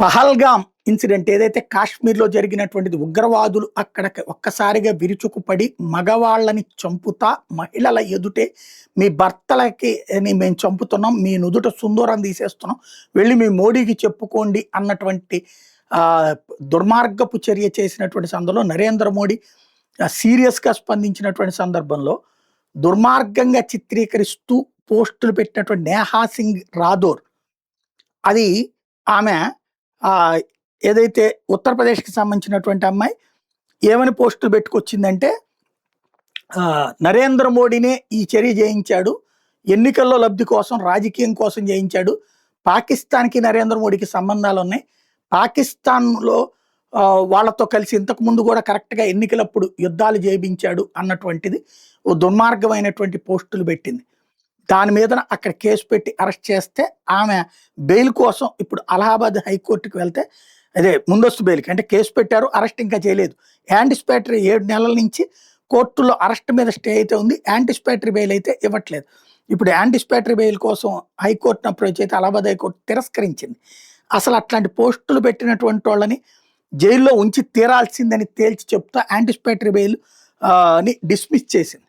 Pahalgam incident ఏదైతే కాశ్మీర్లో జరిగినటువంటిది, ఉగ్రవాదులు అక్కడ ఒక్కసారిగా విరుచుకుపడి మగవాళ్ళని చంపుతా మహిళల ఎదుటే మీ భర్తలకి మేము చంపుతున్నాం, మీ నుదుట సుందూరం తీసేస్తున్నాం, వెళ్ళి మీ మోడీకి చెప్పుకోండి అన్నటువంటి దుర్మార్గపు చర్య చేసినటువంటి సందర్భంలో నరేంద్ర మోడీ సీరియస్గా స్పందించినటువంటి సందర్భంలో దుర్మార్గంగా చిత్రీకరిస్తూ పోస్టులు పెట్టినటువంటి నేహా సింగ్ రాథోర్, అది ఆమె ఏదైతే ఉత్తరప్రదేశ్కి సంబంధించినటువంటి అమ్మాయి ఏమని పోస్టులు పెట్టుకొచ్చిందంటే, నరేంద్ర మోడీనే ఈ చర్య చేయించాడు, ఎన్నికల్లో లబ్ధి కోసం రాజకీయం కోసం చేయించాడు, పాకిస్తాన్కి నరేంద్ర మోడీకి సంబంధాలు ఉన్నాయి, పాకిస్తాన్లో వాళ్ళతో కలిసి ఇంతకు ముందు కూడా కరెక్ట్గా ఎన్నికలప్పుడు యుద్ధాలు చేయించాడు అన్నటువంటిది ఓ దుర్మార్గమైనటువంటి పోస్టులు పెట్టింది. దాని మీద అక్కడ కేసు పెట్టి అరెస్ట్ చేస్తే ఆమె బెయిల్ కోసం ఇప్పుడు అలహాబాద్ హైకోర్టుకి వెళ్తే, అదే ముందస్తు బెయిల్కి అంటే కేసు పెట్టారు, అరెస్ట్ ఇంకా చేయలేదు. యాంటిసిపేటరీ 7 నెలల నుంచి కోర్టులో అరెస్ట్ మీద స్టే అయితే ఉంది, యాంటిసిపేటరీ బెయిల్ అయితే ఇవ్వట్లేదు. ఇప్పుడు యాంటిసిపేటరీ బెయిల్ కోసం హైకోర్టును అప్రోచ్ అయితే అలహాబాద్ హైకోర్టు తిరస్కరించింది. అసలు అట్లాంటి పోస్టులు పెట్టినటువంటి వాళ్ళని జైల్లో ఉంచి తీరాల్సిందని తేల్చి చెప్తా యాంటిసిపేటరీ బెయిల్ ని డిస్మిస్ చేసింది.